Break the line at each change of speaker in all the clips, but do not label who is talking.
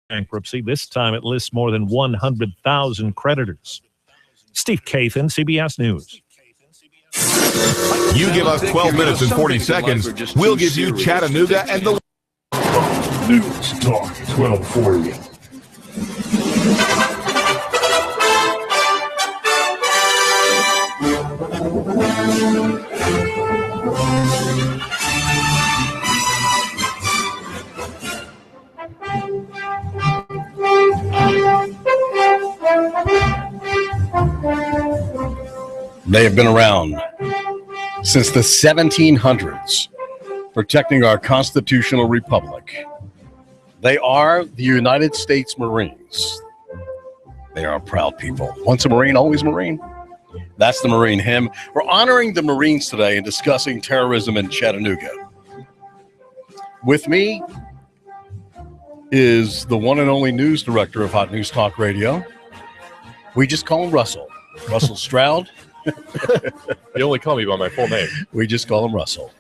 bankruptcy. This time it lists more than 100,000 creditors. Steve Kathan, CBS News.
You give us 12 minutes and 40 seconds, we'll give you Chattanooga and the
News Talk 1240.
They have been around since the 1700s, protecting our constitutional republic. They are the United States Marines. They are a proud people. Once a Marine, always a Marine. That's the Marine hymn. We're honoring the Marines today and discussing terrorism in Chattanooga. With me is the one and only news director of Hot News Talk Radio. We just call him Russell. Russell Stroud.
You only call me by my full name.
We just call him Russell.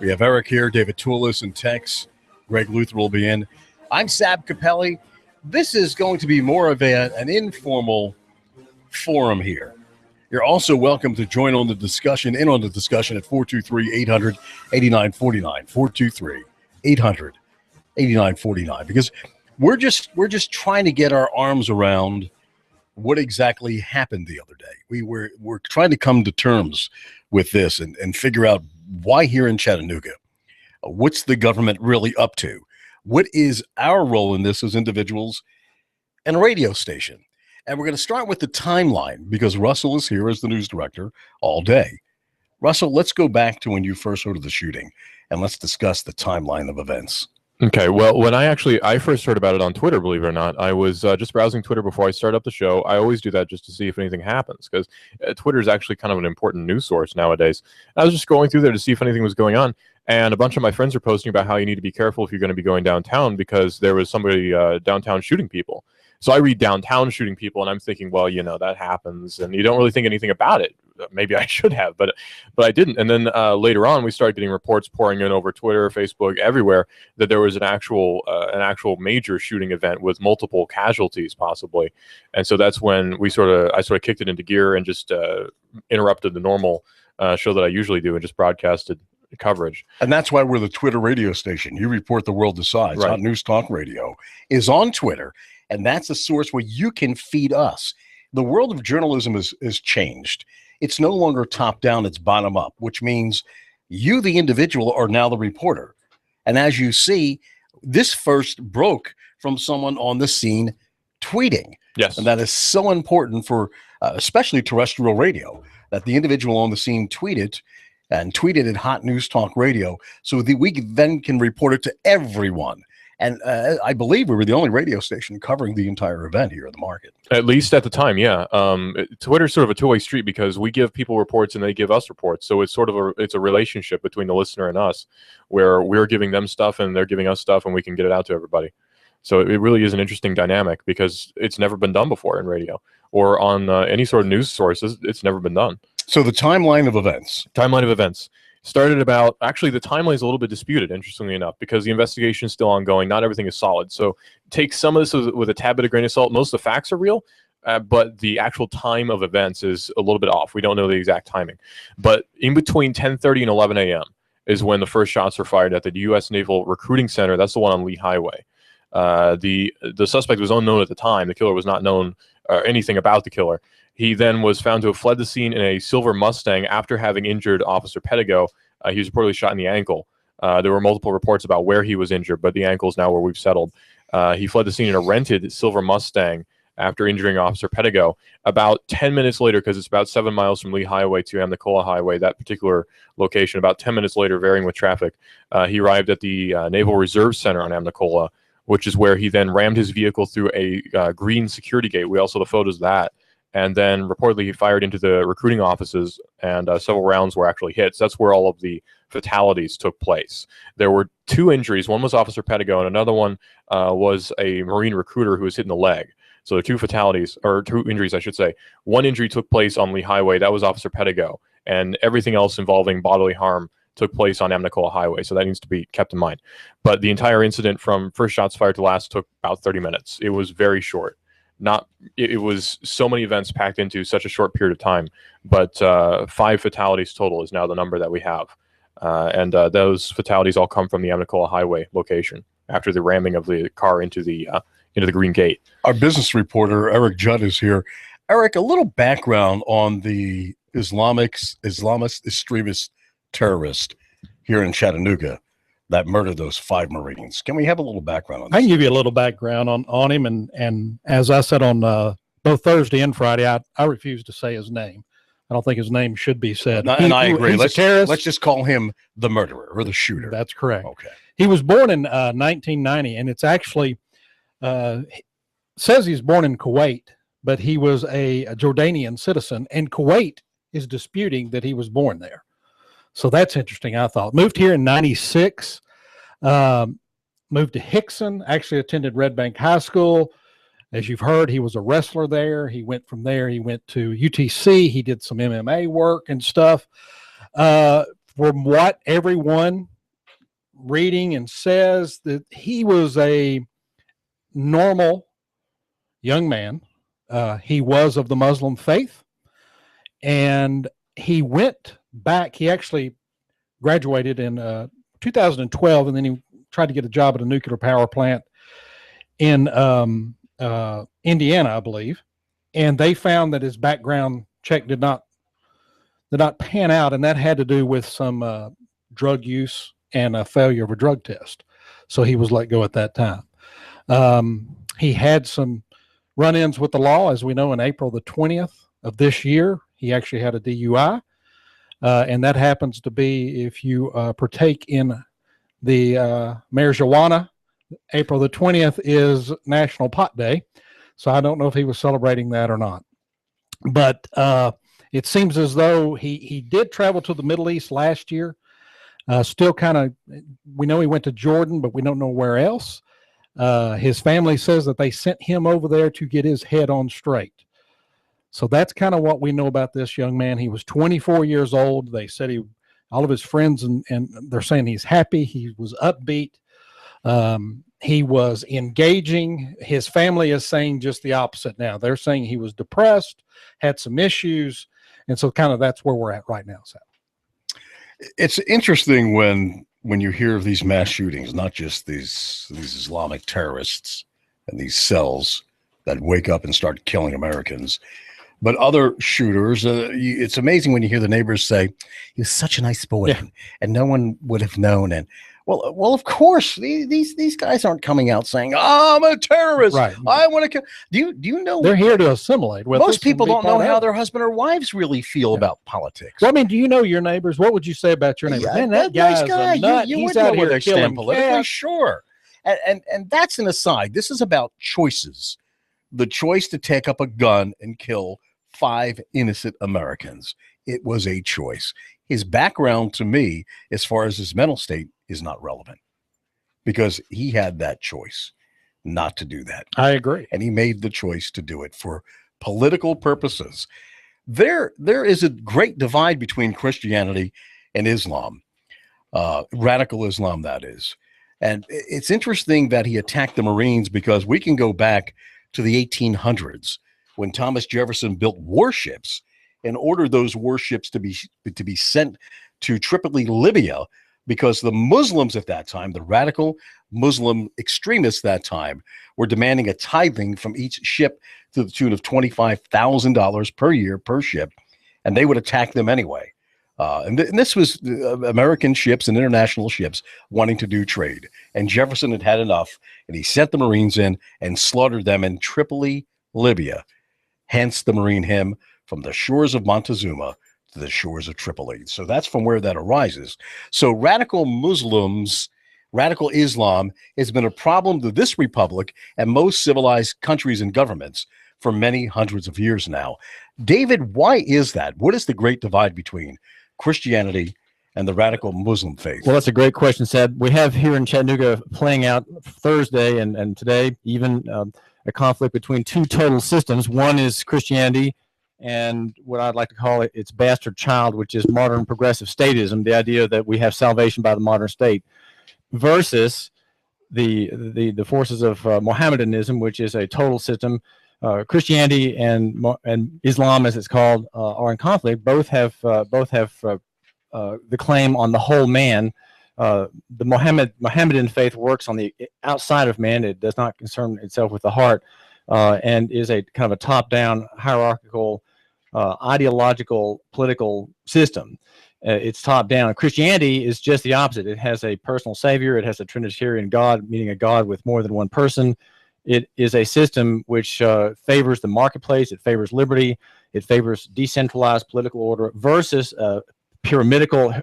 We have Eric here, David Toulis, and Tex. Greg Luther will be in. I'm Sab Capelli. This is going to be more of an informal forum here. You're also welcome to join on the discussion, at 423-800-8949, 423-800-8949, because we're just trying to get our arms around what exactly happened the other day. We're trying to come to terms with this and figure out why here in Chattanooga. What's the government really up to? What is our role in this as individuals and a radio station? And we're going to start with the timeline because Russell is here as the news director all day. Russell, let's go back to when you first heard of the shooting and let's discuss the timeline of events.
Okay, well, when I first heard about it on Twitter, believe it or not, I was just browsing Twitter before I start up the show. I always do that just to see if anything happens, because Twitter is actually kind of an important news source nowadays. I was just scrolling through there to see if anything was going on, and a bunch of my friends are posting about how you need to be careful if you're going to be going downtown because there was somebody downtown shooting people. So I read downtown shooting people, and I'm thinking, well, that happens, and you don't really think anything about it. Maybe I should have, but I didn't. And then later on, we started getting reports pouring in over Twitter, Facebook, everywhere that there was an actual major shooting event with multiple casualties, possibly. And so that's when I sort of kicked it into gear and just interrupted the normal show that I usually do and just broadcasted coverage.
And that's why we're the Twitter radio station. You report, the world decides.
Right.
Hot News Talk Radio is on Twitter, and that's a source where you can feed us. The world of journalism is changed. It's no longer top down, it's bottom up, which means you, the individual, are now the reporter. And as you see, this first broke from someone on the scene tweeting.
Yes.
And that is so important for especially terrestrial radio, that the individual on the scene tweeted at Hot News Talk Radio so that we then can report it to everyone. And I believe we were the only radio station covering the entire event here in the market.
At least at the time, yeah. Twitter's sort of a two-way street because we give people reports and they give us reports. So it's sort of a relationship between the listener and us where we're giving them stuff and they're giving us stuff and we can get it out to everybody. So it really is an interesting dynamic because it's never been done before in radio or on any sort of news sources. It's never been done.
So the timeline of events.
Started about, actually the timeline is a little bit disputed, interestingly enough, because the investigation is still ongoing. Not everything is solid. So take some of this with a tad bit of grain of salt. Most of the facts are real, but the actual time of events is a little bit off. We don't know the exact timing. But in between 10:30 and 11 a.m. is when the first shots were fired at the U.S. Naval Recruiting Center. That's the one on Lee Highway. The suspect was unknown at the time. The killer was not known anything about the killer. He then was found to have fled the scene in a silver Mustang after having injured Officer Pedigo. He was reportedly shot in the ankle. There were multiple reports about where he was injured, but the ankle is now where we've settled. He fled the scene in a rented silver Mustang after injuring Officer Pedigo. About 10 minutes later, because it's about 7 miles from Lee Highway to Amnicola Highway, that particular location, about 10 minutes later, varying with traffic, he arrived at the Naval Reserve Center on Amnicola, which is where he then rammed his vehicle through a green security gate. We also have the photos of that. And then reportedly he fired into the recruiting offices and several rounds were actually hit. So that's where all of the fatalities took place. There were two injuries. One was Officer Pedigo and another one was a Marine recruiter who was hit in the leg. So there are two fatalities, or two injuries, I should say. One injury took place on Lee Highway. That was Officer Pedigo. And everything else involving bodily harm took place on Amnicola Highway, so that needs to be kept in mind. But the entire incident from first shots fired to last took about 30 minutes. It was very short. It was so many events packed into such a short period of time, but 5 fatalities total is now the number that we have. And those fatalities all come from the Amnicola Highway location after the ramming of the car into the Green Gate.
Our business reporter, Eric Judd, is here. Eric, a little background on the Islamist extremist terrorist here in Chattanooga that murdered those 5 Marines. Can we have a little background on this?
I can give you a little background on him. And as I said on both Thursday and Friday, I refuse to say his name. I don't think his name should be said.
And I agree.
Let's
just call him the murderer or the shooter.
That's correct.
Okay.
He was born in 1990, and it's actually says he's born in Kuwait, but he was a Jordanian citizen, and Kuwait is disputing that he was born there. So that's interesting, I thought. Moved here in 96, moved to Hickson, actually attended Red Bank High School. As you've heard, he was a wrestler there. He went from there, he went to UTC. He did some MMA work and stuff. From what everyone reading and says, that he was a normal young man. He was of the Muslim faith, and he went back. He actually graduated in 2012, and then he tried to get a job at a nuclear power plant in Indiana, I believe, and they found that his background check did not pan out, and that had to do with some drug use and a failure of a drug test. So he was let go at that time. He had some run-ins with the law, as we know. In April the 20th of this year, he actually had a DUI, and that happens to be, if you partake in the marijuana, April the 20th is National Pot Day. So I don't know if he was celebrating that or not. But it seems as though he did travel to the Middle East last year. Still kind of, we know he went to Jordan, but we don't know where else. His family says that they sent him over there to get his head on straight. So that's kind of what we know about this young man. He was 24 years old. They said all of his friends, and they're saying he's happy. He was upbeat. He was engaging. His family is saying just the opposite now. They're saying he was depressed, had some issues. And so kind of that's where we're at right now, Sal.
It's interesting when you hear of these mass shootings, not just these Islamic terrorists and these cells that wake up and start killing Americans, but other shooters. It's amazing when you hear the neighbors say, he was such a nice boy,
yeah,
and no one would have known. And well, of course, these guys aren't coming out saying, "Oh, I'm a terrorist.
Right.
I want to kill." Do you know?
They're here to assimilate with us.
Most people don't know how
they're.
their husband or wives really feel about politics.
Well, I mean, do you know your neighbors? What would you say about your neighbor?
Yeah,
Man, that guy's
nice guy.
a nut.
You
He's
would know
out
where
here
they stand
killing
politically,
cats.
sure. And that's an aside. This is about choices. The choice to take up a gun and kill 5 innocent Americans. It was a choice. His background, to me, as far as his mental state, is not relevant, because he had that choice not to do that.
I agree.
And he made the choice to do it for political purposes. There is a great divide between Christianity and Islam, radical Islam, that is. And it's interesting that he attacked the Marines, because we can go back to the 1800s when Thomas Jefferson built warships and ordered those warships to be sent to Tripoli, Libya, because the Muslims at that time, the radical Muslim extremists that time, were demanding a tithing from each ship to the tune of $25,000 per year per ship, and they would attack them anyway. And this was American ships and international ships wanting to do trade. And Jefferson had had enough, and he sent the Marines in and slaughtered them in Tripoli, Libya. Hence the Marine hymn, from the shores of Montezuma to the shores of Tripoli. So that's from where that arises. So radical Muslims, radical Islam has been a problem to this republic and most civilized countries and governments for many hundreds of years now. David, why is that? What is the great divide between Christianity and the radical Muslim faith?
Well, that's a great question, Seb. We have here in Chattanooga playing out Thursday and today even a conflict between 2 total systems. One is Christianity and what I'd like to call its bastard child, which is modern progressive statism, the idea that we have salvation by the modern state, versus the forces of Mohammedanism, which is a total system. Christianity and Islam, as it's called, are in conflict. Both have the claim on the whole man. The Mohammedan faith works on the outside of man. It does not concern itself with the heart, and is a kind of a top-down, hierarchical, ideological, political system. It's top-down. Christianity is just the opposite. It has a personal savior. It has a Trinitarian God, meaning a God with more than one person. It is a system which favors the marketplace. It favors liberty. It favors decentralized political order versus pyramidical,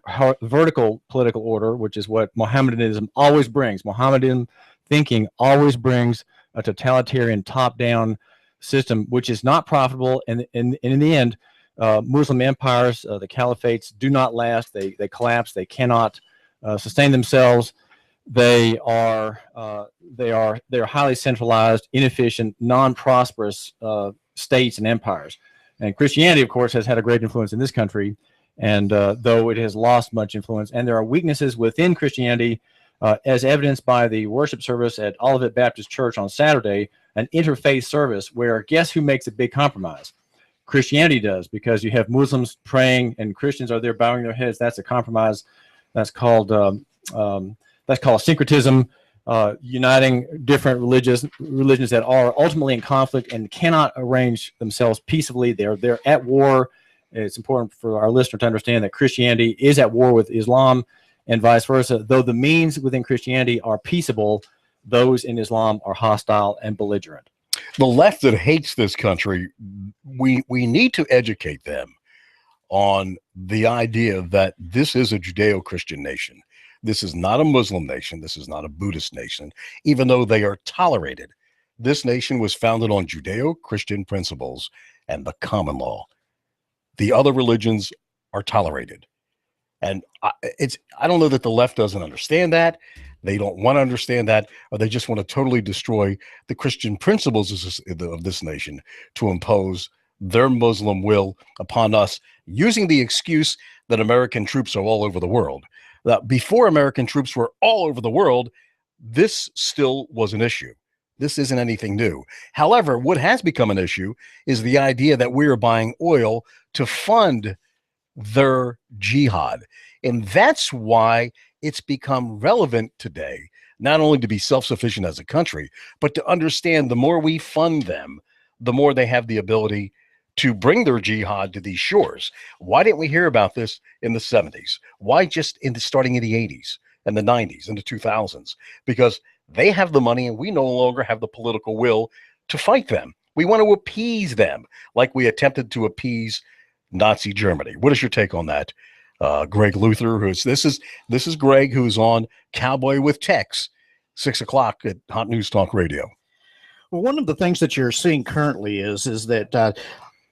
vertical political order, which is what Mohammedanism always brings. Mohammedan thinking always brings a totalitarian top-down system, which is not profitable. And in the end, Muslim empires, the caliphates, do not last. They collapse. They cannot sustain themselves. They are highly centralized, inefficient, non-prosperous states and empires. And Christianity, of course, has had a great influence in this country. And though it has lost much influence, and there are weaknesses within Christianity, as evidenced by the worship service at Olivet Baptist Church on Saturday, an interfaith service where guess who makes a big compromise? Christianity does, because you have Muslims praying and Christians are there bowing their heads. That's a compromise. That's called syncretism, uniting different religions that are ultimately in conflict and cannot arrange themselves peaceably. They're at war. It's important for our listener to understand that Christianity is at war with Islam and vice versa. Though the means within Christianity are peaceable, those in Islam are hostile and belligerent.
The left that hates this country, we need to educate them on the idea that this is a Judeo-Christian nation. This is not a Muslim nation. This is not a Buddhist nation, even though they are tolerated. This nation was founded on Judeo-Christian principles and the common law. The other religions are tolerated. And I don't know that the left doesn't understand that. They don't want to understand that, or they just want to totally destroy the Christian principles of this nation to impose their Muslim will upon us, using the excuse that American troops are all over the world. That before American troops were all over the world, this still was an issue. This isn't anything new. However, what has become an issue is the idea that we are buying oil to fund their jihad. And that's why it's become relevant today, not only to be self-sufficient as a country, but to understand the more we fund them, the more they have the ability to bring their jihad to these shores. Why didn't we hear about this in the 70s? Why just starting in the 80s and the 90s and the 2000s? Because they have the money and we no longer have the political will to fight them. We want to appease them like we attempted to appease Nazi Germany. What is your take on that? Greg Luther, this is Greg, who's on Cowboy with Tex, 6 o'clock at Hot News Talk Radio.
Well, one of the things that you're seeing currently is that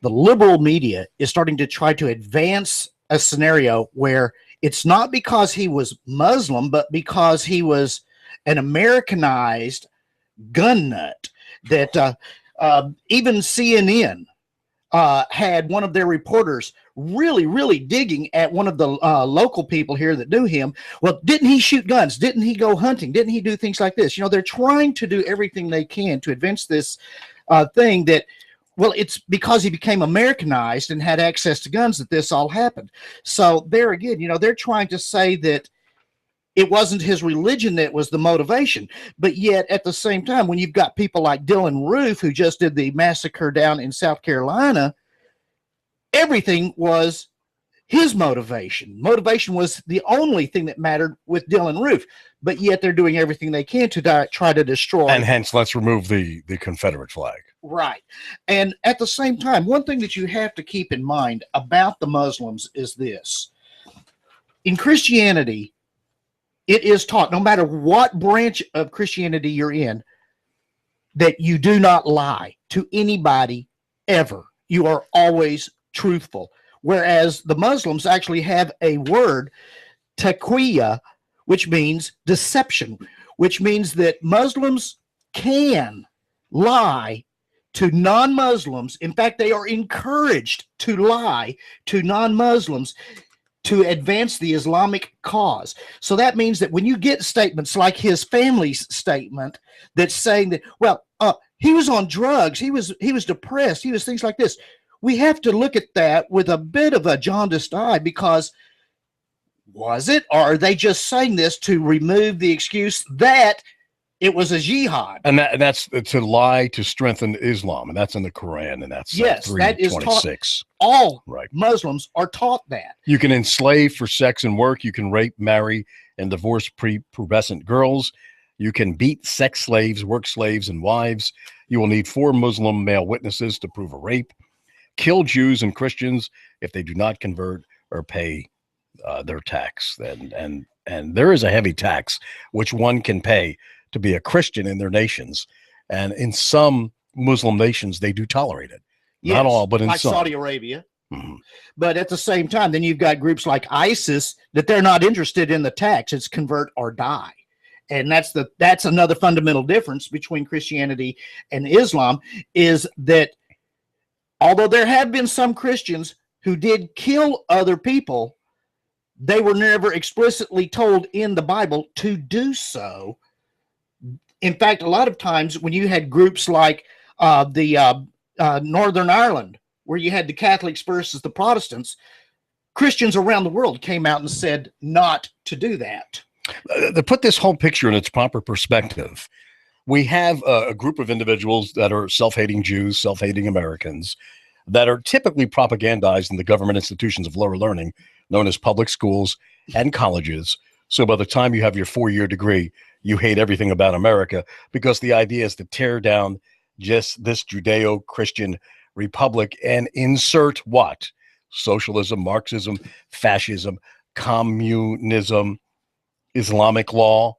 the liberal media is starting to try to advance a scenario where it's not because he was Muslim, but because he was an Americanized gun nut. That even CNN had one of their reporters really digging at one of the local people here that knew him. Well, didn't he shoot guns? Didn't he go hunting? Didn't he do things like this? You know, they're trying to do everything they can to advance this thing that, well, it's because he became Americanized and had access to guns that this all happened. So there again, you know, they're trying to say that it wasn't his religion that was the motivation. But yet at the same time, when you've got people like Dylan Roof, who just did the massacre down in South Carolina, everything was his motivation. Motivation was the only thing that mattered with Dylan Roof. But yet they're doing everything they can to try to destroy.
And hence, let's remove the Confederate flag.
Right. And at the same time, one thing that you have to keep in mind about the Muslims is this. In Christianity, it is taught, no matter what branch of Christianity you're in, that you do not lie to anybody ever. You are always truthful. Whereas the Muslims actually have a word, taqiyya, which means deception, which means that Muslims can lie to non-Muslims. In fact, they are encouraged to lie to non-Muslims to advance the Islamic cause. So that means that when you get statements like his family's statement that's saying that, well, he was on drugs, he was depressed, he was things like this, we have to look at that with a bit of a jaundiced eye, because was it, or are they just saying this to remove the excuse that it was a jihad?
And that's to lie to strengthen Islam, and that's in the Quran, and that's
yes, that is taught. All
right.
Muslims are taught that.
You can enslave for sex and work. You can rape, marry, and divorce prepubescent girls. You can beat sex slaves, work slaves, and wives. You will need 4 Muslim male witnesses to prove a rape. Kill Jews and Christians if they do not convert or pay their tax. And there is a heavy tax which one can pay to be a Christian in their nations. And in some Muslim nations, they do tolerate it. Yes, not all, but in
like
some.
Saudi Arabia. Mm-hmm. But at the same time, then you've got groups like ISIS that they're not interested in the tax. It's convert or die. And that's another fundamental difference between Christianity and Islam, is that although there have been some Christians who did kill other people, they were never explicitly told in the Bible to do so. In fact, a lot of times when you had groups like Northern Ireland, where you had the Catholics versus the Protestants, Christians around the world came out and said not to do that.
To put this whole picture in its proper perspective, we have a group of individuals that are self-hating Jews, self-hating Americans, that are typically propagandized in the government institutions of lower learning, known as public schools and colleges. So by the time you have your 4-year degree, you hate everything about America, because the idea is to tear down just this Judeo-Christian republic and insert what? Socialism, Marxism, fascism, communism, Islamic law,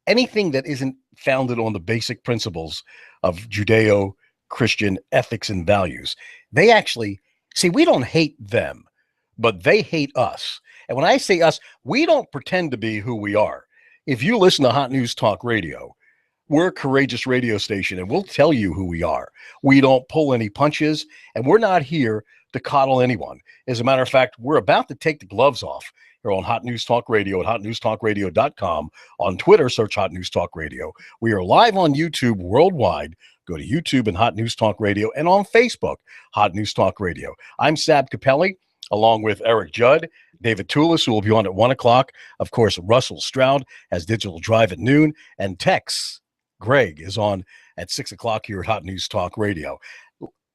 anything that isn't founded on the basic principles of Judeo-Christian ethics and values. They actually, see, we don't hate them, but they hate us. And when I say us, we don't pretend to be who we are. If you listen to Hot News Talk Radio, we're a courageous radio station, and we'll tell you who we are. We don't pull any punches, and we're not here to coddle anyone. As a matter of fact, we're about to take the gloves off here on Hot News Talk Radio at hotnewstalkradio.com. On Twitter, search Hot News Talk Radio. We are live on YouTube worldwide. Go to YouTube and Hot News Talk Radio, and on Facebook, Hot News Talk Radio. I'm Sab Capelli, along with Eric Judd, David Toulis, who will be on at 1 o'clock. Of course, Russell Stroud has Digital Drive at noon, and Tex Greg is on at 6 o'clock here at Hot News Talk Radio.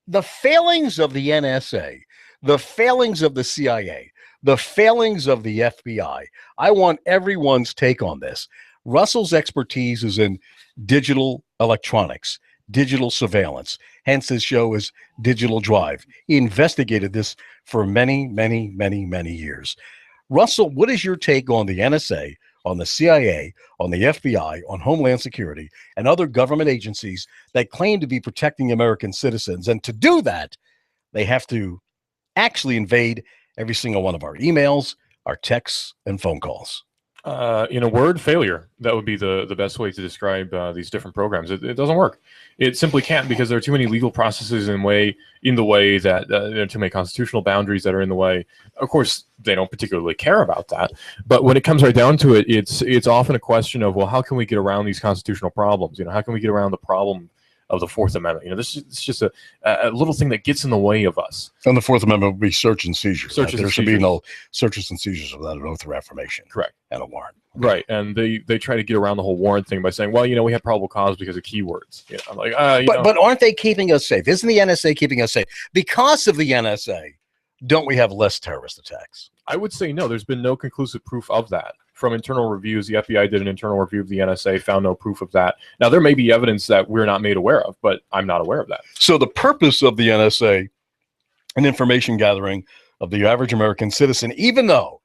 The failings of the NSA, the failings of the CIA, the failings of the FBI, I want everyone's take on this. Russell's expertise is in digital electronics, digital surveillance. Hence, his show is Digital Drive. He investigated this for many, many, many, many years. Russell, what is your take on the NSA, on the CIA, on the FBI, on Homeland Security, and other government agencies that claim to be protecting American citizens? And to do that, they have to actually invade every single one of our emails, our texts, and phone calls.
In a word, failure. That would be the best way to describe these different programs. It doesn't work. It simply can't, because there are too many legal processes in the way that there are too many constitutional boundaries that are in the way. Of course, they don't particularly care about that. But when it comes right down to it, it's often a question of, well, how can we get around these constitutional problems? How can we get around the problem of the Fourth Amendment? This is just a little thing that gets in the way of us.
And the Fourth Amendment would be search and seizure. There should be no searches and seizures without an oath of affirmation.
Correct.
And a warrant.
Right. And they try to get around the whole warrant thing by saying, well, we have probable cause because of keywords. I'm like,
but aren't they keeping us safe? Isn't the NSA keeping us safe? Because of the NSA, don't we have less terrorist attacks?
I would say no. There's been no conclusive proof of that. From internal reviews, the FBI did an internal review of the NSA, found no proof of that. Now, there may be evidence that we're not made aware of, but I'm not aware of that.
So the purpose of the NSA and information gathering of the average American citizen, even though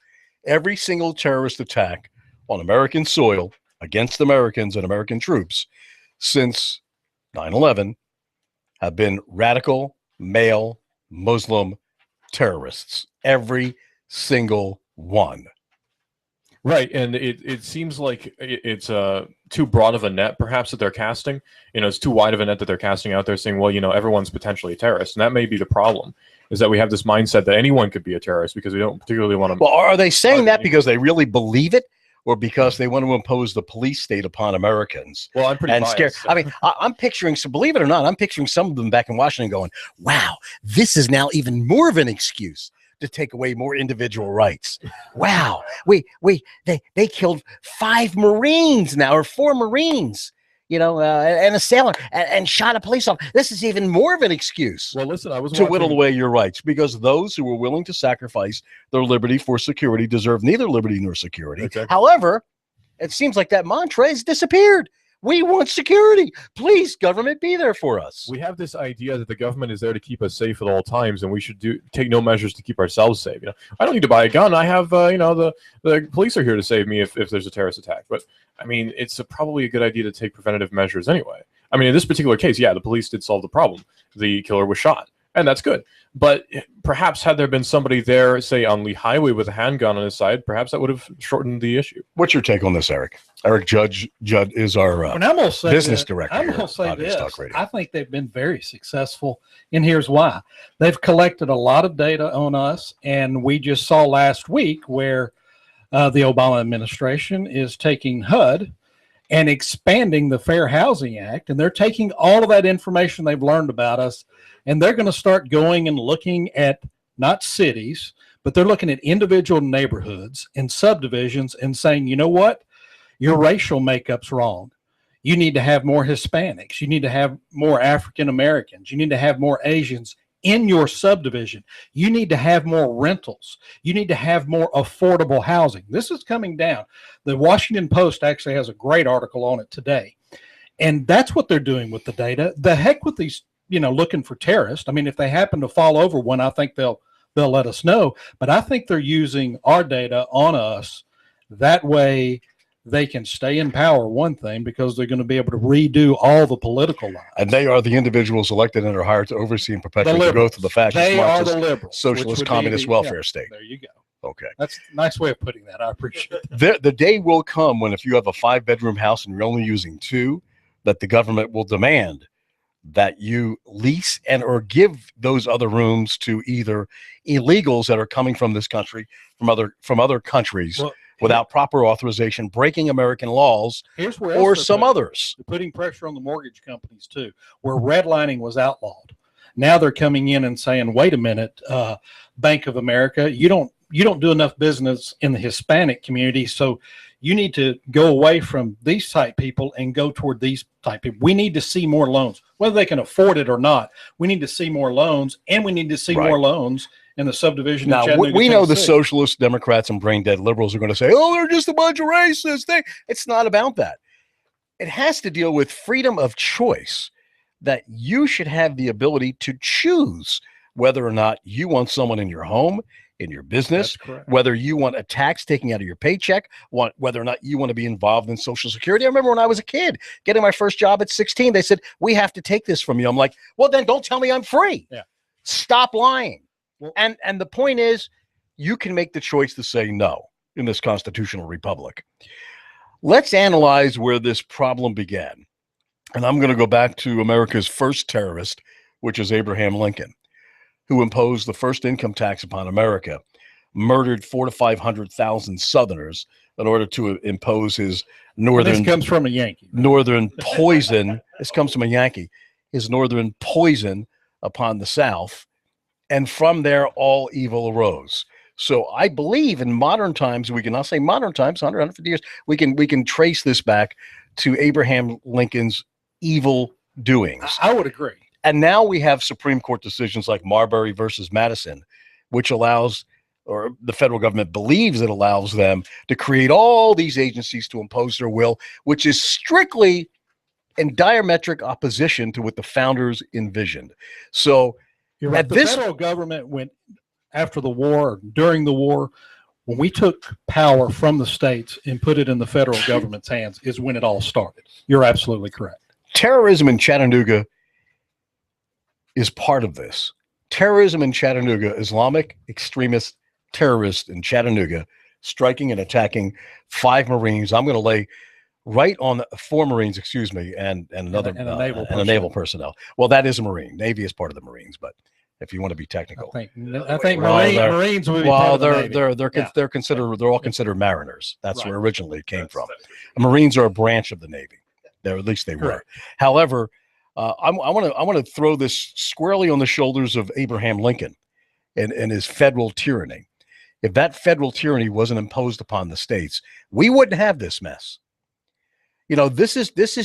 every single terrorist attack on American soil against Americans and American troops since 9/11 have been radical, male, Muslim terrorists. Every single one.
Right, and it seems like it's too broad of a net, perhaps, that they're casting. It's too wide of a net that they're casting out there, saying, well, everyone's potentially a terrorist, and that may be the problem. Is that we have this mindset that anyone could be a terrorist because we don't particularly want to.
Well, are they saying that because they really believe it, or because they want to impose the police state upon Americans?
Well, I'm pretty biased,
scared.
so.
I mean, I'm picturing, so believe it or not, I'm picturing some of them back in Washington going, wow, this is now even more of an excuse to take away more individual rights. Wow, they killed 5 Marines now, or 4 Marines. And a sailor, and shot a police officer. This is even more of an excuse.
Well, listen, I was
to whittle away your rights, because those who were willing to sacrifice their liberty for security deserve neither liberty nor security.
Exactly.
However, it seems like that mantra has disappeared. We want security. Please, government, be there for us.
We have this idea that the government is there to keep us safe at all times, and we should take no measures to keep ourselves safe. I don't need to buy a gun. I have, the police are here to save me if there's a terrorist attack. But I mean, it's probably a good idea to take preventative measures anyway. I mean, in this particular case, yeah, the police did solve the problem. The killer was shot, and that's good. But perhaps had there been somebody there, say on Lee Highway with a handgun on his side, perhaps that would have shortened the issue.
What's your take on this, Eric? Eric Judd is our business director.
I'm going to say this. I think they've been very successful, and here's why. They've collected a lot of data on us, and we just saw last week where the Obama administration is taking HUD and expanding the Fair Housing Act, and they're taking all of that information they've learned about us, and they're going to start going and looking at not cities, but they're looking at individual neighborhoods and subdivisions and saying, you know what? Your racial makeup's wrong. You need to have more Hispanics. You need to have more African Americans. You need to have more Asians in your subdivision. You need to have more rentals. You need to have more affordable housing. This is coming down. The Washington Post actually has a great article on it today. And that's what they're doing with the data. The heck with these, looking for terrorists. I mean, if they happen to fall over one, I think they'll let us know. But I think they're using our data on us. That way they can stay in power, one thing, because they're going to be able to redo all the political lines.
And they are the individuals elected and are hired to oversee and perpetuate the growth of the fascist, Marxist, socialist, communist welfare state.
There you go.
Okay.
That's a nice way of putting that. I appreciate it.
The day will come when, if you have a 5-bedroom house and you're only using 2, that the government will demand that you lease and or give those other rooms to either illegals that are coming from this country, from other countries, without proper authorization, breaking American laws, or some others.
Putting pressure on the mortgage companies too, where redlining was outlawed. Now they're coming in and saying, wait a minute, Bank of America, you don't do enough business in the Hispanic community, so you need to go away from these type people and go toward these type people. We need to see more loans, whether they can afford it or not. We need to see more loans, and we need to see more loans in the subdivision.
Now, we know the socialists, Democrats, and brain dead liberals are going to say, oh, they're just a bunch of racists. It's not about that. It has to deal with freedom of choice, that you should have the ability to choose whether or not you want someone in your home, in your business, whether you want a tax taken out of your paycheck, whether or not you want to be involved in Social Security. I remember when I was a kid getting my first job at 16, they said, we have to take this from you. I'm like, well, then don't tell me I'm free.
Yeah.
Stop lying. Well, and the point is, you can make the choice to say no in this constitutional republic. Let's analyze where this problem began. And I'm going to go back to America's first terrorist, which is Abraham Lincoln, who imposed the first income tax upon America, murdered 400,000 to 500,000 Southerners in order to impose his northern.
This comes from a Yankee.
Northern poison. This comes from a Yankee. His northern poison upon the South. And from there, all evil arose. So I believe in modern times, we can not say modern times, 100, 150 years, we can trace this back to Abraham Lincoln's evil doings.
I would agree.
And now we have Supreme Court decisions like Marbury versus Madison, which allows, or the federal government believes it allows them to create all these agencies to impose their will, which is strictly in diametric opposition to what the founders envisioned. So
the federal government went after the war, or during the war, when we took power from the states and put it in the federal government's hands, is when it all started. You're absolutely correct.
Terrorism in Chattanooga is part of this. Terrorism in Chattanooga, Islamic extremist terrorists in Chattanooga, striking and attacking 5 Marines. I'm going to lay right on the 4 Marines, excuse me, and another
and a naval
and a naval personnel. Well, that is a Marine. Navy is part of the Marines, but if you want to be technical,
I think
Well,
Marines would be part of the Navy.
they're considered they're all considered mariners. That's where originally it came from. Marines are a branch of the Navy. There, at least they were. However, I want to throw this squarely on the shoulders of Abraham Lincoln and his federal tyranny. If that federal tyranny wasn't imposed upon the states, we wouldn't have this mess. You know, this is the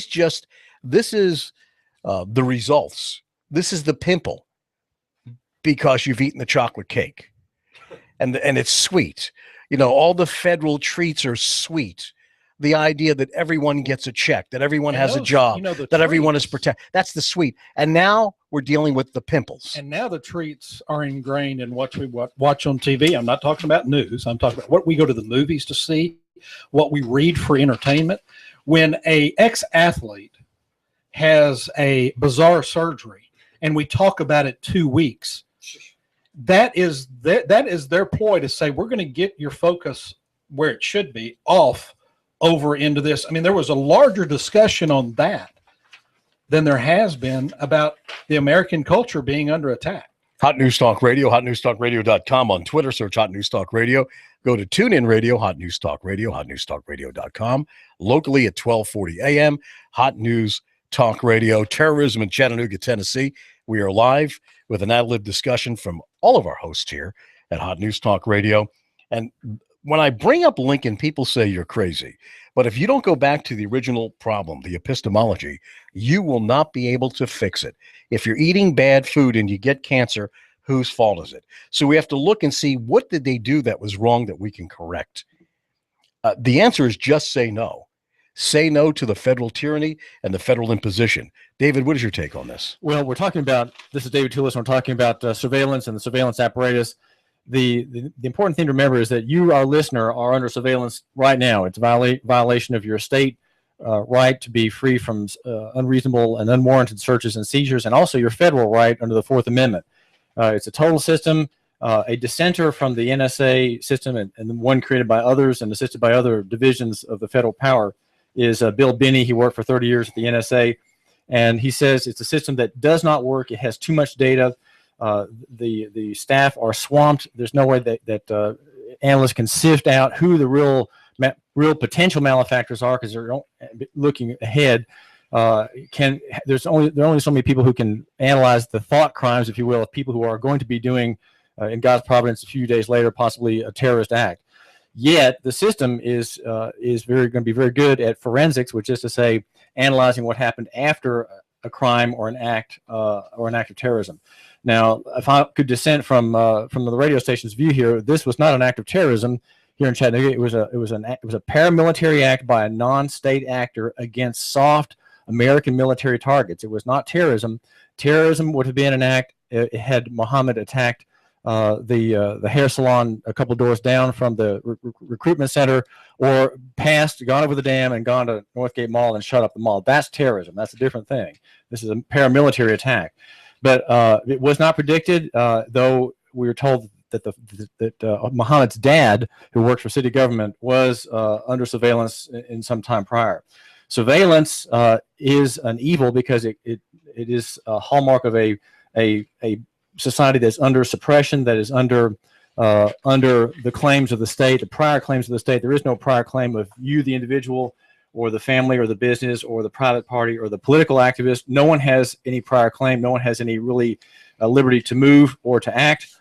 results. This is the pimple because you've eaten the chocolate cake, and it's sweet. You know, all the federal treats are sweet. The idea that everyone gets a check, that everyone has a job, that everyone is protected. That's the sweet. And now we're dealing with the pimples.
And now the treats are ingrained in what we watch on TV. I'm not talking about news. I'm talking about what we go to the movies to see, what we read for entertainment. When a ex-athlete has a bizarre surgery and we talk about it 2 weeks, that is their ploy to say, we're going to get your focus where it should be off over into this. I mean, there was a larger discussion on that than there has been about the American culture being under attack.
Hot News Talk Radio, hotnewstalkradio.com. On Twitter, search Hot News Talk Radio. Go to TuneIn Radio, Hot News Talk Radio, hotnewstalkradio.com. Locally at 1240 a.m., Hot News Talk Radio. Terrorism in Chattanooga, Tennessee. We are live with an ad-lib discussion from all of our hosts here at Hot News Talk Radio. And when I bring up Lincoln, people say you're crazy. But if you don't go back to the original problem, the epistemology, you will not be able to fix it. If you're eating bad food and you get cancer, whose fault is it? So we have to look and see, what did they do that was wrong that we can correct? The answer is just say no. Say no to the federal tyranny and the federal imposition. David, what is your take on this?
Well, we're talking about, this is David Toulis, we're talking about surveillance and the surveillance apparatus. The important thing to remember is that you, our listener, are under surveillance right now. It's a violation of your state right to be free from unreasonable and unwarranted searches and seizures, and also your federal right under the Fourth Amendment. It's a total system. A dissenter from the NSA system and one created by others and assisted by other divisions of the federal power is Bill Binney. He worked for 30 years at the NSA, and he says it's a system that does not work. It has too much data. The staff are swamped. There's no way that analysts can sift out who the real potential malefactors are, because they're looking ahead. There are only so many people who can analyze the thought crimes, if you will, of people who are going to be doing in God's providence a few days later possibly a terrorist act. Yet the system is going to be very good at forensics, which is to say analyzing what happened after a crime or an act of terrorism. Now, if I could dissent from the radio station's view here, this was not an act of terrorism here in Chattanooga. It was a paramilitary act by a non-state actor against soft American military targets. It was not terrorism. Terrorism would have been an act had Muhammad attacked the hair salon a couple doors down from the recruitment center, or gone over the dam and gone to Northgate Mall and shut up the mall. That's terrorism. That's a different thing. This is a paramilitary attack. But it was not predicted, though we were told that Muhammad's dad, who works for city government, was under surveillance in some time prior. Surveillance is an evil because it is a hallmark of a society that's under suppression, that is under the claims of the state, the prior claims of the state. There is no prior claim of you, the individual, or the family, or the business, or the private party, or the political activist. No one has any prior claim. No one has any really liberty to move or to act.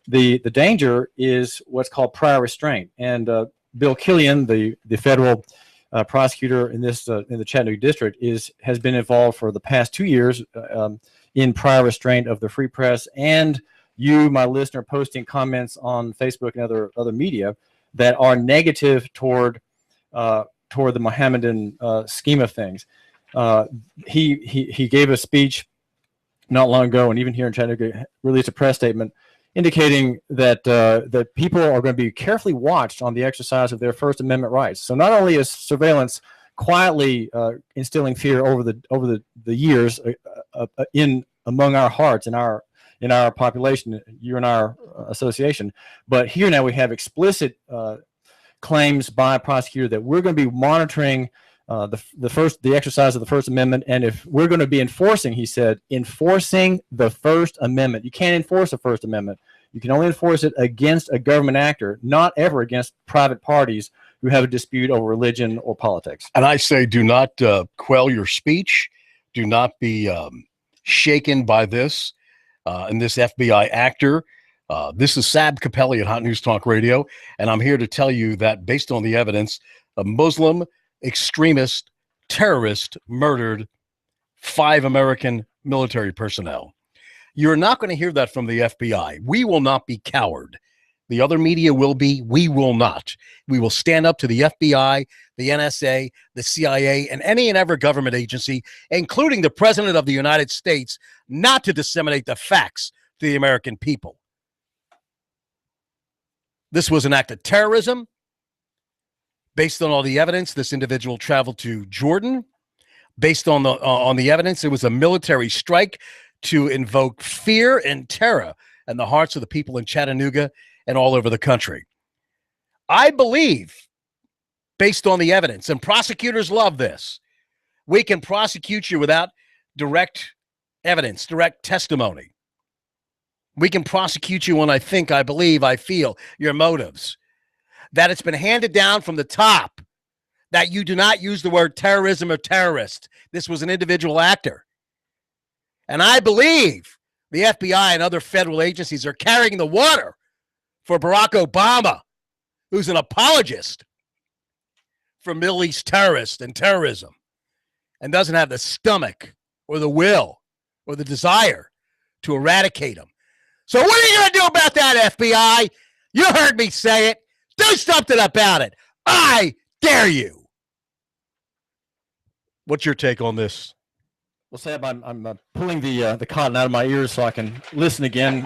The danger is what's called prior restraint. And Bill Killian, the federal prosecutor in the Chattanooga district, has been involved for the past 2 years in prior restraint of the free press, and you, my listener, posting comments on Facebook and other media that are negative toward the Mohammedan scheme of things. He gave a speech not long ago, and even here in Chattanooga released a press statement indicating that that people are going to be carefully watched on the exercise of their First Amendment rights. So not only is surveillance quietly instilling fear over the years among our hearts, in our population, you and our association, but here now we have explicit claims by a prosecutor that we're going to be monitoring the exercise of the First Amendment. And if we're going to be enforcing, he said, enforcing the First Amendment. You can't enforce the First Amendment. You can only enforce it against a government actor, not ever against private parties who have a dispute over religion or politics.
And I say, do not quell your speech. Do not be shaken by this and this FBI actor. This is Sab Capelli at Hot News Talk Radio, and I'm here to tell you that based on the evidence, a Muslim extremist terrorist murdered 5 American military personnel. You're not going to hear that from the FBI. We will not be coward. The other media will be. We will not. We will stand up to the FBI, the NSA, the CIA, and any and every government agency, including the President of the United States, not to disseminate the facts to the American people. This was an act of terrorism. Based on all the evidence, this individual traveled to Jordan. Based on the evidence, it was a military strike to invoke fear and terror in the hearts of the people in Chattanooga and all over the country. I believe, based on the evidence, and prosecutors love this, we can prosecute you without direct evidence, direct testimony. We can prosecute you on, I think, I believe, I feel, your motives. That it's been handed down from the top that you do not use the word terrorism or terrorist. This was an individual actor. And I believe the FBI and other federal agencies are carrying the water for Barack Obama, who's an apologist for Middle East terrorists and terrorism and doesn't have the stomach or the will or the desire to eradicate them. So what are you going to do about that, FBI? You heard me say it. Do something about it. I dare you. What's your take on this?
Well, Sab, I'm pulling the cotton out of my ears so I can listen again.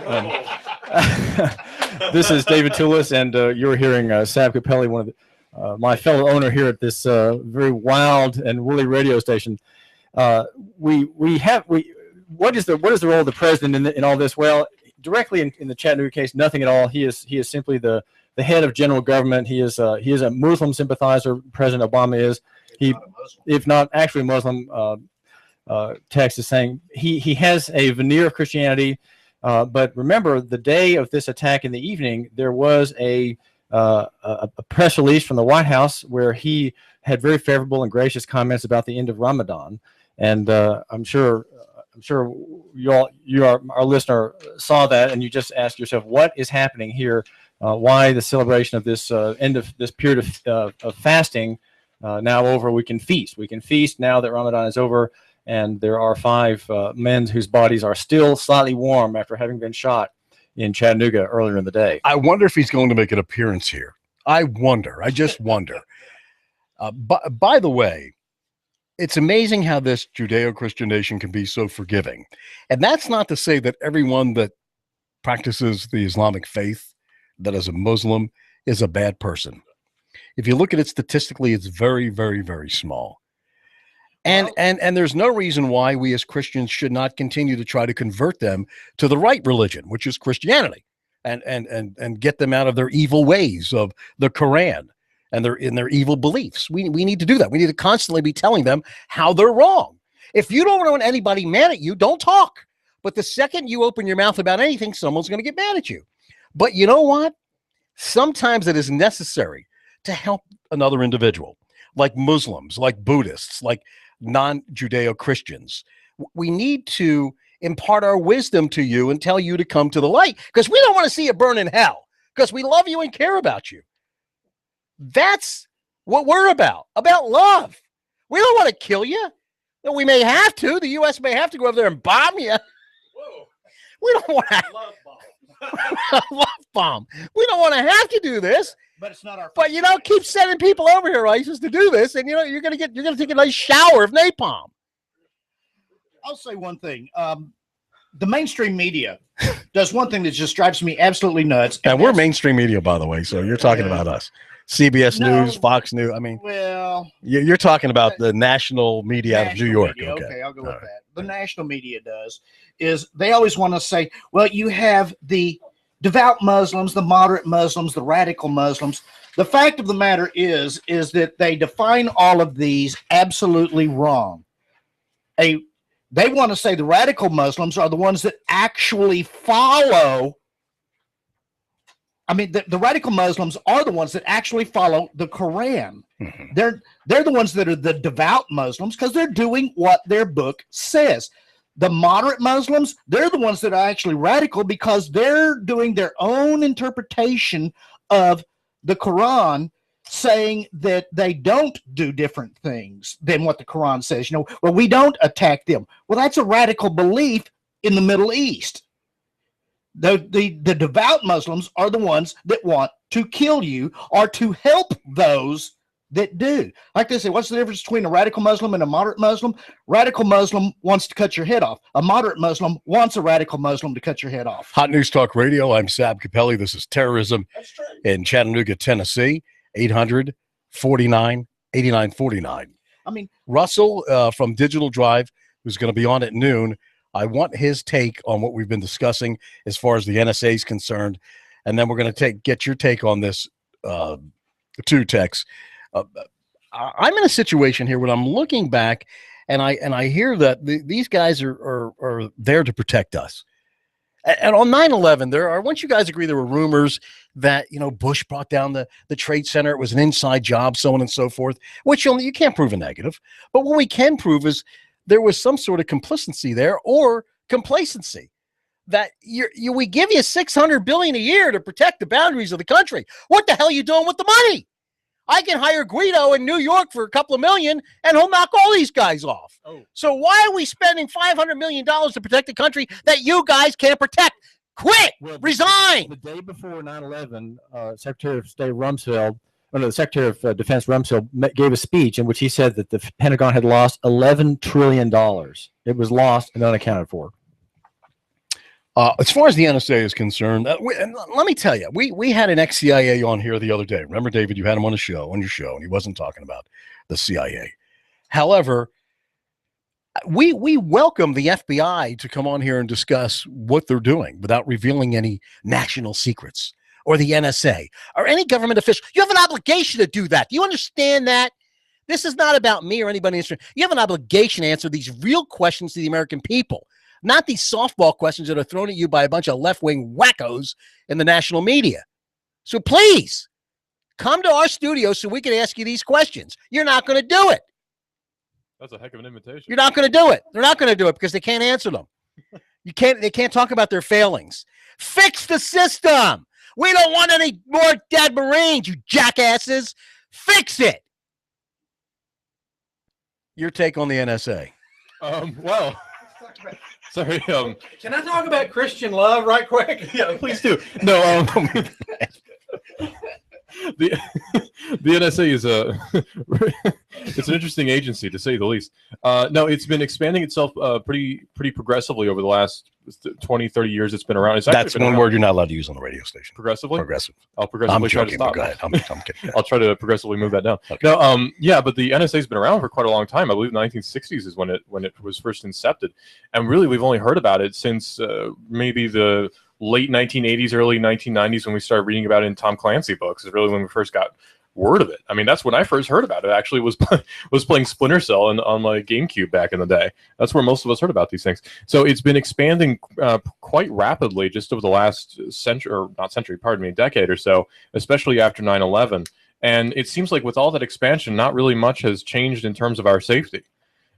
This is David Toulis, and you're hearing Sab Capelli, one of the, my fellow owner here at this very wild and woolly radio station. What is the role of the president in all this? Well, directly in the Chattanooga case, nothing at all. He is simply the head of general government. He is a Muslim sympathizer. President Obama is. He, if not actually Muslim, text is saying he has a veneer of Christianity. But remember, the day of this attack in the evening, there was a press release from the White House where he had very favorable and gracious comments about the end of Ramadan. And I'm sure our listener saw that, and you just asked yourself, what is happening here? Why the celebration of this end of this period of fasting now over? We can feast now that Ramadan is over. And there are 5 men whose bodies are still slightly warm after having been shot in Chattanooga earlier in the day.
I wonder if he's going to make an appearance here. I just wonder. By the way, it's amazing how this Judeo-Christian nation can be so forgiving. And that's not to say that everyone that practices the Islamic faith, that is a Muslim, is a bad person. If you look at it statistically, it's very, very, very small. And there's no reason why we as Christians should not continue to try to convert them to the right religion, which is Christianity, and get them out of their evil ways of the Quran and their evil beliefs. We need to do that. We need to constantly be telling them how they're wrong. If you don't want anybody mad at you, don't talk. But the second you open your mouth about anything, someone's going to get mad at you. But you know what? Sometimes it is necessary to help another individual, like Muslims, like Buddhists, like non-Judeo-Christians. We need to impart our wisdom to you and tell you to come to the light, because we don't want to see you burn in hell, because we love you and care about you. That's what we're about love. We don't want to kill you. We may have to. The U.S. may have to go over there and bomb you. Whoa. We don't want to love bomb. We don't want to have to do this.
But it's not our.
But keep sending people over here, ISIS, to do this, and you're gonna take a nice shower of napalm.
I'll say one thing. The mainstream media does one thing that just drives me absolutely nuts.
And we're mainstream media, by the way. So you're talking about us, CBS News, Fox News. I mean,
well,
you're talking about the national media out of New York.
Media, okay, I'll go with that. The national media is they always want to say, well, you have the devout Muslims, the moderate Muslims, the radical Muslims. The fact of the matter is that they define all of these absolutely wrong. They want to say the radical Muslims are the ones that actually follow. I mean, the radical Muslims are the ones that actually follow the Quran.
Mhm.
They're the ones that are the devout Muslims because they're doing what their book says. The moderate Muslims, they're the ones that are actually radical because they're doing their own interpretation of the Quran, saying that they don't do different things than what the Quran says. Well, we don't attack them. Well, that's a radical belief in the Middle East. The devout Muslims are the ones that want to kill you or to help those that do. Like they say, what's the difference between a radical Muslim and a moderate Muslim? Radical Muslim wants to cut your head off. A moderate Muslim wants a radical Muslim to cut your head off.
Hot News Talk Radio. I'm Sab Capelli. This is Terrorism in Chattanooga, Tennessee. 800-49-8949.
I mean,
Russell from Digital Drive, who's going to be on at noon. I want his take on what we've been discussing as far as the NSA is concerned, and then we're going to get your take on this too, Tex. I'm in a situation here when I'm looking back, and I hear that these guys are there to protect us. And on 9/11, once you guys agree, there were rumors that Bush brought down the Trade Center. It was an inside job, so on and so forth, which you can't prove a negative. But what we can prove is there was some sort of complicity there or complacency. That we give you $600 billion a year to protect the boundaries of the country. What the hell are you doing with the money? I can hire Guido in New York for a couple of million, and he'll knock all these guys off. Oh. So why are we spending $500 million to protect a country that you guys can't protect? Quit! Resign!
The day before 9/11, Secretary of State Rumsfeld, the Secretary of Defense Rumsfeld gave a speech in which he said that the Pentagon had lost $11 trillion. It was lost and unaccounted for.
As far as the NSA is concerned, let me tell you, we had an ex-CIA on here the other day. Remember, David, you had him on your show, and he wasn't talking about the CIA. However, we welcome the FBI to come on here and discuss what they're doing without revealing any national secrets, or the NSA, or any government official. You have an obligation to do that. Do you understand that? This is not about me or anybody else. You have an obligation to answer these real questions to the American people. Not these softball questions that are thrown at you by a bunch of left-wing wackos in the national media. So please, come to our studio so we can ask you these questions. You're not going to do it.
That's a heck of an invitation.
You're not going to do it. They're not going to do it because they can't answer them. They can't talk about their failings. Fix the system. We don't want any more dead Marines, you jackasses. Fix it. Your take on the NSA.
Well... Sorry.
Can I talk about Christian love right quick?
Yeah, please do. No. The NSA is it's an interesting agency to say the least. No, it's been expanding itself pretty progressively over the last 20, 30 years. It's been around.
That's one word you're not allowed to use on the radio station.
Progressively?
Progressive.
I'll progressively
try to
stop.
Go ahead. I'm kidding.
I'll try to progressively move that down.
Okay.
No, yeah, but the NSA's been around for quite a long time. I believe the 1960s is when it was first incepted, and really we've only heard about it since maybe the late 1980s, early 1990s, when we started reading about it in Tom Clancy books. Is really when we first got word of it. I mean, that's when I first heard about it. Actually, was playing Splinter Cell on my GameCube back in the day. That's where most of us heard about these things. So it's been expanding quite rapidly just over the last decade or so, especially after 9/11. And it seems like with all that expansion, not really much has changed in terms of our safety.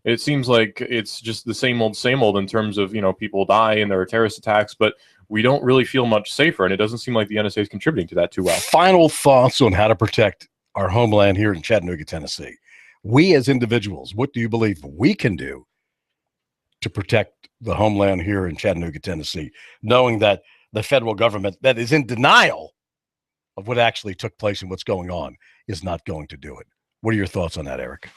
It seems like it's just the same old in terms of, people die and there are terrorist attacks, but we don't really feel much safer, and it doesn't seem like the NSA is contributing to that too well.
Final thoughts on how to protect our homeland here in Chattanooga, Tennessee. We as individuals, what do you believe we can do to protect the homeland here in Chattanooga, Tennessee, knowing that the federal government that is in denial of what actually took place and what's going on is not going to do it? What are your thoughts on that, Eric?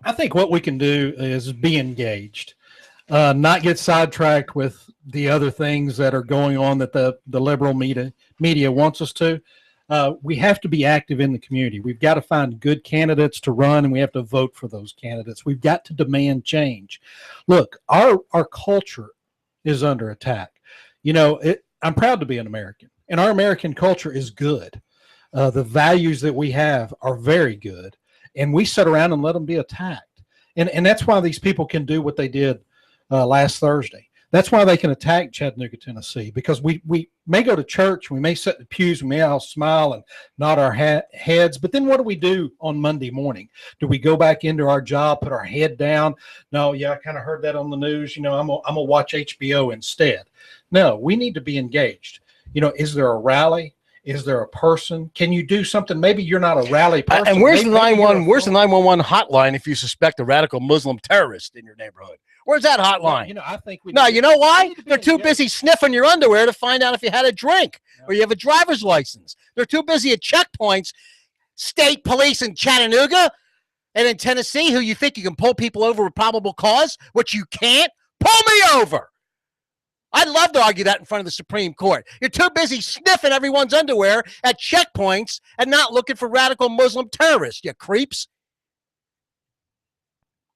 I think what we can do is be engaged, not get sidetracked with the other things that are going on that the liberal media wants us to. We have to be active in the community. We've got to find good candidates to run, and we have to vote for those candidates. We've got to demand change. Look, our culture is under attack. I'm proud to be an American, and our American culture is good. The values that we have are very good, and we sit around and let them be attacked. And that's why these people can do what they did last Thursday. That's why they can attack Chattanooga, Tennessee, because we may go to church, we may sit in the pews, we may all smile and nod our heads, but then what do we do on Monday morning? Do we go back into our job, put our head down? No, yeah, I kind of heard that on the news. I'm gonna watch HBO instead. No, we need to be engaged. Is there a rally? Is there a person? Can you do something? Maybe you're not a rally person.
And where's the 911 hotline if you suspect a radical Muslim terrorist in your neighborhood? Where's that hotline?
Well, I think
you know why? They're too busy sniffing your underwear to find out if you had a drink or you have a driver's license. They're too busy at checkpoints. State police in Chattanooga and in Tennessee, who you think you can pull people over with probable cause, which you can't. Pull me over. I'd love to argue that in front of the Supreme Court. You're too busy sniffing everyone's underwear at checkpoints and not looking for radical Muslim terrorists, you creeps.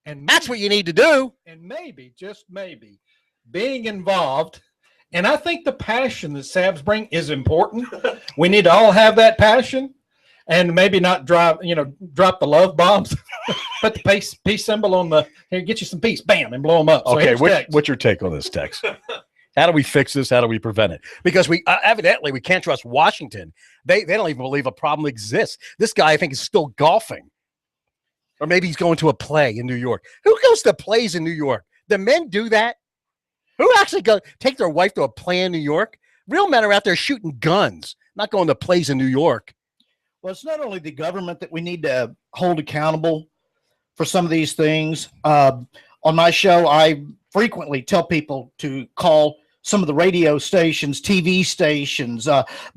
And that's what you need to do.
And maybe, just maybe, being involved. And I think the passion that Sabs bring is important. We need to all have that passion, and maybe not drop the love bombs, put the peace symbol on the, here, get you some peace, bam, and blow them up. So
okay, what's your take on this, Tex? How do we fix this? How do we prevent it? Because we evidently we can't trust Washington. They don't even believe a problem exists. This guy, I think, is still golfing. Or maybe he's going to a play in New York. Who goes to plays in New York? The men do that? Who actually go take their wife to a play in New York? Real men are out there shooting guns, not going to plays in New York.
Well, it's not only the government that we need to hold accountable for some of these things. On my show, I frequently tell people to call some of the radio stations, TV stations,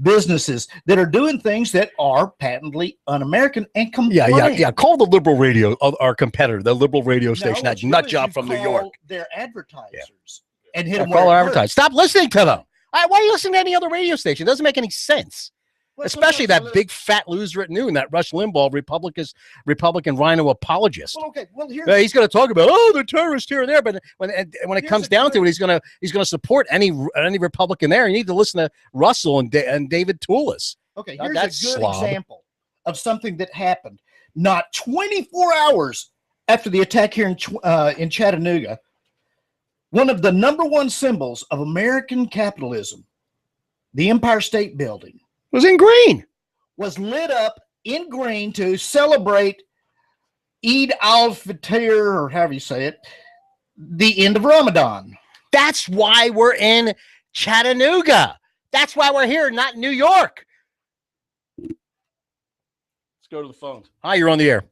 businesses that are doing things that are patently un-American and complain.
Yeah. Call the liberal radio, our competitor, the liberal radio station, that nut job from New York.
Their advertisers and hit them.
Call our advertisers. Stop listening to them. Why are you listening to any other radio station? It doesn't make any sense. Especially that big fat loser at noon, that Rush Limbaugh, Republican rhino apologist.
Well, okay. Well,
he's going to talk about the terrorists here and there, but when it comes down to it, he's going to support any Republican there. You need to listen to Russell and David Toulis.
Okay, here's a good example of something that happened not 24 hours after the attack here in Chattanooga. One of the #1 symbols of American capitalism, the Empire State Building,
was in green.
Was lit up in green to celebrate Eid al-Fitr, or however you say it, the end of Ramadan.
That's why we're in Chattanooga. That's why we're here, not New York. Let's go to the phones. Hi, you're on the air.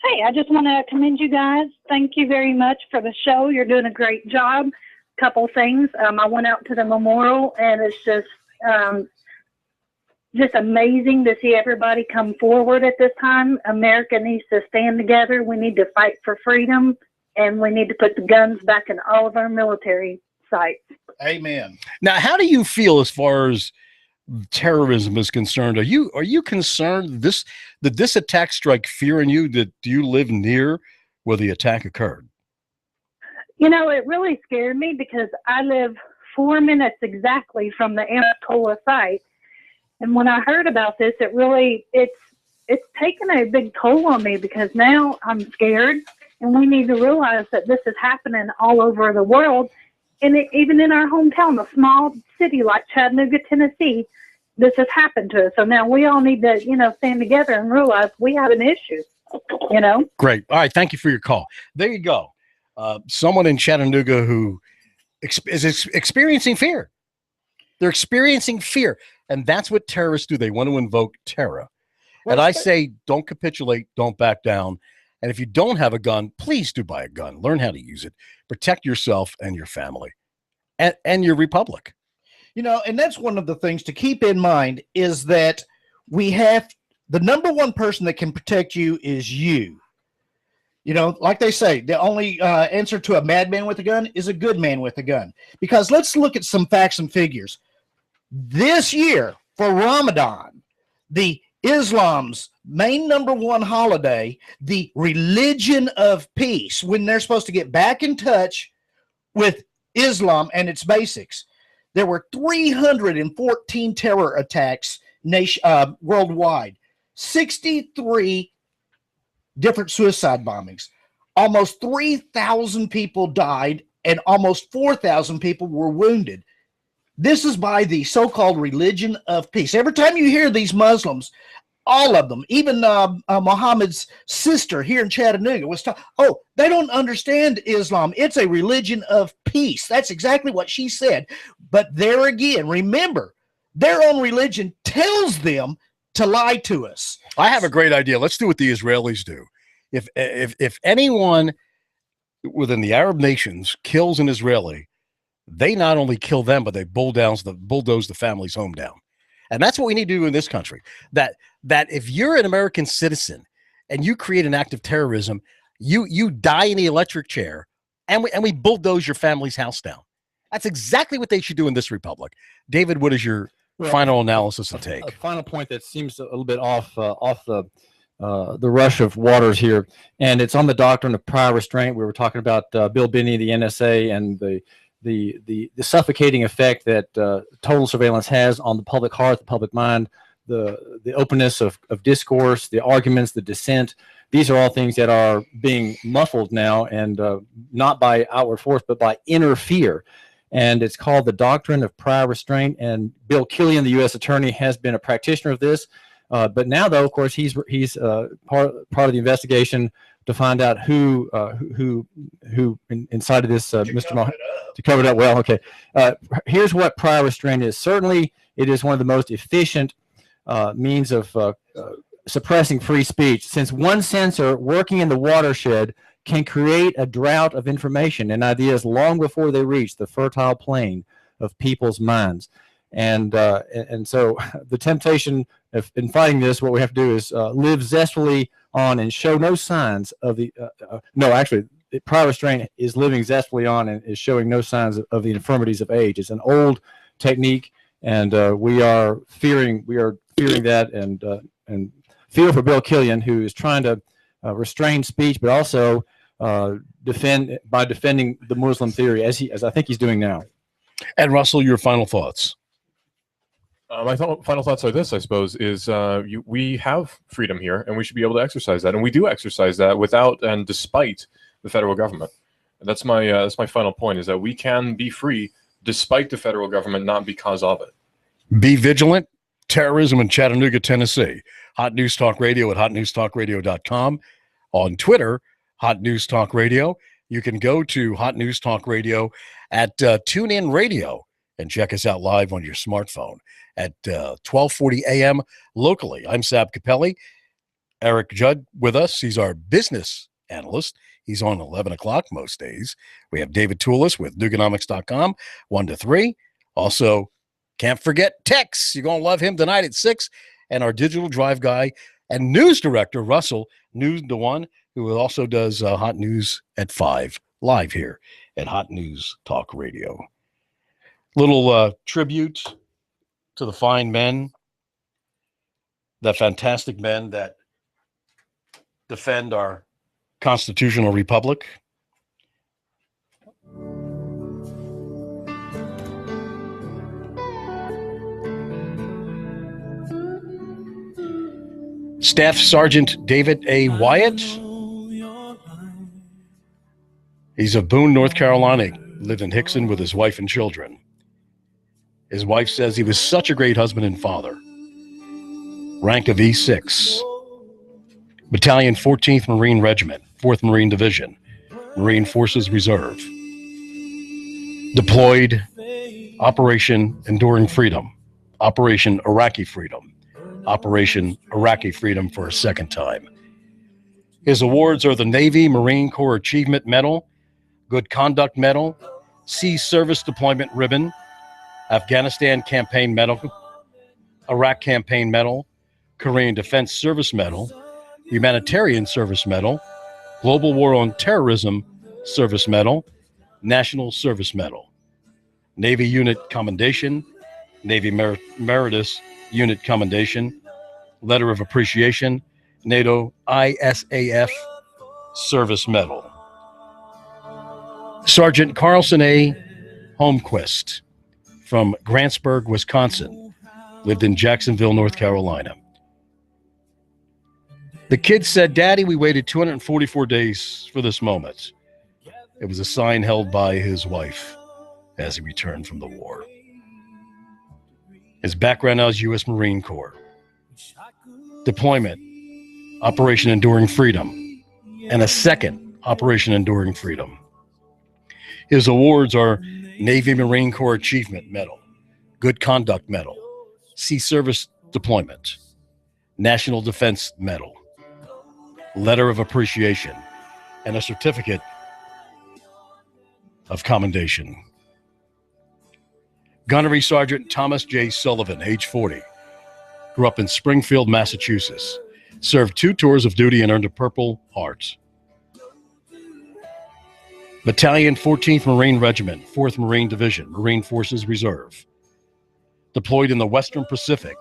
Hey, I just want to commend you guys. Thank you very much for the show. You're doing a great job. Couple things. I went out to the memorial, and it's just amazing to see everybody come forward at this time. America needs to stand together. We need to fight for freedom, and we need to put the guns back in all of our military sites.
Amen.
Now, how do you feel as far as terrorism is concerned? Are you concerned did this attack strike fear in you? Do you live near where the attack occurred?
It really scared me because I live 4 minutes exactly from the Anatola site. And when I heard about this, it's taken a big toll on me because now I'm scared, and we need to realize that this is happening all over the world. And even in our hometown, a small city like Chattanooga, Tennessee, this has happened to us. So now we all need to, stand together and realize we have an issue,
Great. All right. Thank you for your call. There you go. Someone in Chattanooga who is experiencing fear. They're experiencing fear. And that's what terrorists do. They want to invoke terror. And I say, don't capitulate, don't back down. And if you don't have a gun, please do buy a gun. Learn how to use it. Protect yourself and your family and your republic.
And that's one of the things to keep in mind is that we have the #1 person that can protect you is you. Like they say, the only answer to a madman with a gun is a good man with a gun. Because let's look at some facts and figures. This year for Ramadan, the Islam's main #1 holiday, the religion of peace, when they're supposed to get back in touch with Islam and its basics, There were 314 terror attacks worldwide, 63 different suicide bombings. Almost 3,000 people died and almost 4,000 people were wounded. This is by the so-called religion of peace. Every time you hear these Muslims, all of them, even Muhammad's sister here in Chattanooga was talking, oh, they don't understand Islam. It's a religion of peace. That's exactly what she said. But there again, remember, their own religion tells them to lie to us.
I have a great idea. Let's do what the Israelis do. If anyone within the Arab nations kills an Israeli, they not only kill them, but they bulldoze the family's home down. And that's what we need to do in this country. That if you're an American citizen and you create an act of terrorism, you die in the electric chair, and we bulldoze your family's house down. That's exactly what they should do in this republic. David, what is your final analysis and take?
A final point that seems a little bit off the rush of waters here, and it's on the doctrine of prior restraint. We were talking about Bill Binney, the NSA, and the suffocating effect that total surveillance has on the public heart, the public mind, the openness of discourse, the arguments, the dissent. These are all things that are being muffled now, and not by outward force, but by inner fear. And it's called the doctrine of prior restraint. And Bill Killian, the U.S. attorney, has been a practitioner of this. But now, though, of course, he's part of the investigation to find out who inside of this, Mr. Mohammed, to cover it up. Well, okay. Here's what prior restraint is. Certainly, it is one of the most efficient means of suppressing free speech, since one censor working in the watershed can create a drought of information and ideas long before they reach the fertile plain of people's minds. And so the temptation in fighting this, what we have to do is live zestfully on and show no signs of the prior restraint is living zestfully on and is showing no signs of the infirmities of age. It's an old technique, and we are fearing that, and fear for Bill Killian, who is trying to restrain speech, but also defending the Muslim theory, as I think he's doing now.
And Russell, your final thoughts.
My final thoughts are this, I suppose, is we have freedom here, and we should be able to exercise that, and we do exercise that without and despite the federal government. And that's my final point, is that we can be free despite the federal government, not because of it.
Be vigilant. Terrorism in Chattanooga, Tennessee. Hot News Talk Radio at hotnewstalkradio.com. On Twitter, Hot News Talk Radio. You can go to Hot News Talk Radio at TuneIn Radio and check us out live on your smartphone at 12:40 a.m. locally. I'm Sab Capelli. Eric Judd with us. He's our business analyst. He's on 11 o'clock most days. We have David Toulis with Nuganomics.com, 1 to 3. Also, can't forget Tex. You're going to love him tonight at 6. And our digital drive guy and news director, Russell, News the One, who also does Hot News at 5 live here at Hot News Talk Radio. Little tribute to the fine men, the fantastic men that defend our constitutional republic. Staff Sergeant David A. Wyatt. He's of Boone, North Carolina. Lived in Hickson with his wife and children. His wife says he was such a great husband and father. Rank of E6. Battalion 14th Marine Regiment, 4th Marine Division, Marine Forces Reserve. Deployed Operation Enduring Freedom, Operation Iraqi Freedom, Operation Iraqi Freedom for a second time. His awards are the Navy Marine Corps Achievement Medal, Good Conduct Medal, Sea Service Deployment Ribbon, Afghanistan Campaign Medal, Iraq Campaign Medal, Korean Defense Service Medal, Humanitarian Service Medal, Global War on Terrorism Service Medal, National Service Medal, Navy Unit Commendation, Navy Meritus Unit Commendation, Letter of Appreciation, NATO ISAF Service Medal. Sergeant Carlson A. Holmquist, from Grantsburg, Wisconsin, lived in Jacksonville, North Carolina. The kid said, "Daddy, we waited 244 days for this moment." It was a sign held by his wife as he returned from the war. His background now is U.S. Marine Corps. Deployment, Operation Enduring Freedom, and a second Operation Enduring Freedom. His awards are Navy Marine Corps Achievement Medal, Good Conduct Medal, Sea Service Deployment, National Defense Medal, Letter of Appreciation, and a Certificate of Commendation. Gunnery Sergeant Thomas J. Sullivan, age 40, grew up in Springfield, Massachusetts, served 2 tours of duty and earned a Purple Heart. Battalion 14th Marine Regiment, 4th Marine Division, Marine Forces Reserve. Deployed in the Western Pacific,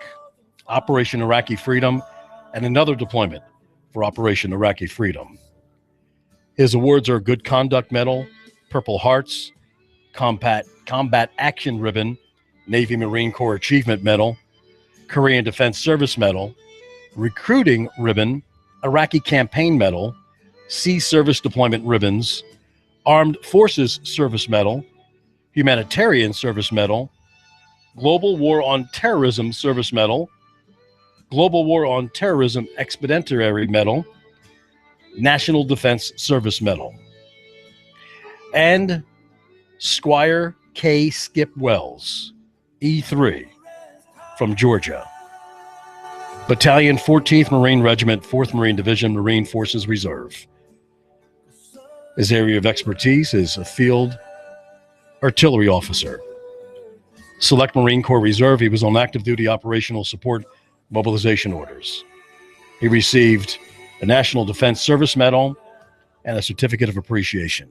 Operation Iraqi Freedom, and another deployment for Operation Iraqi Freedom. His awards are Good Conduct Medal, Purple Hearts, Combat Action Ribbon, Navy Marine Corps Achievement Medal, Korean Defense Service Medal, Recruiting Ribbon, Iraqi Campaign Medal, Sea Service Deployment Ribbons, Armed Forces Service Medal, Humanitarian Service Medal, Global War on Terrorism Service Medal, Global War on Terrorism Expeditionary Medal, National Defense Service Medal, and Squire K. Skip Wells, E3, from Georgia. Battalion 14th Marine Regiment, 4th Marine Division, Marine Forces Reserve. His area of expertise is a field artillery officer. Select Marine Corps Reserve, he was on active duty operational support mobilization orders. He received a National Defense Service Medal and a Certificate of Appreciation.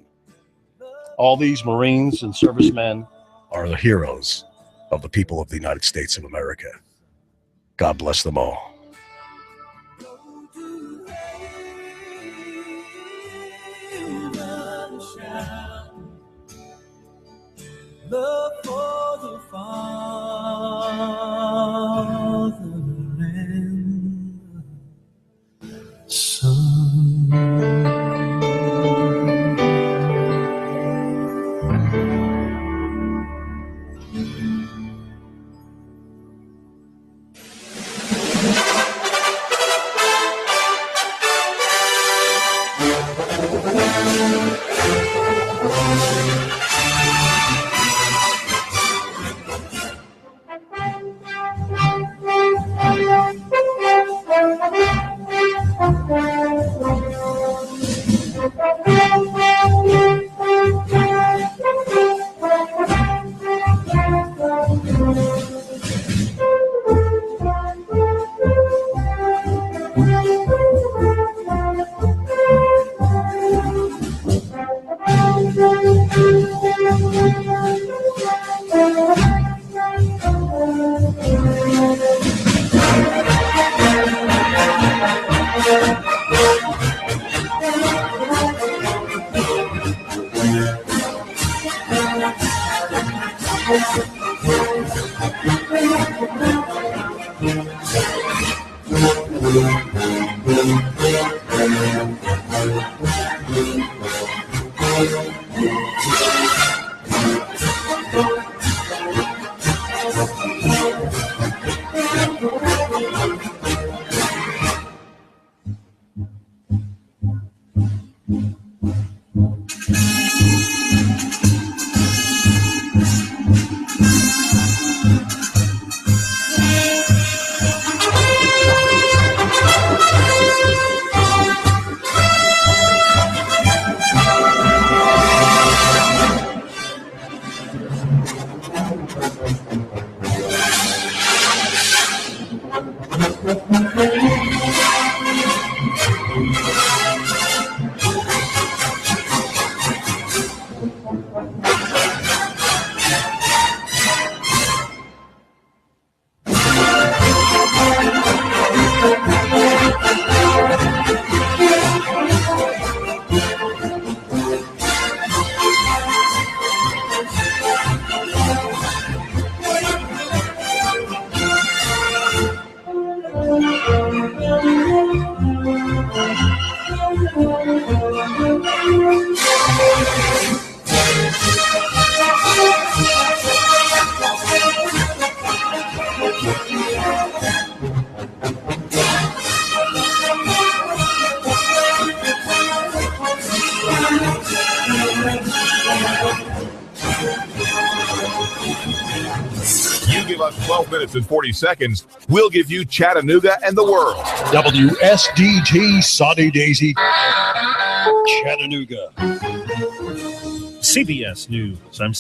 All these Marines and servicemen are the heroes of the people of the United States of America. God bless them all.
Love for the Father and Son.
You give us 12 minutes and 40 seconds, we'll give you Chattanooga and the world.
WSDT Sunny Daisy, Chattanooga.
CBS News. I'm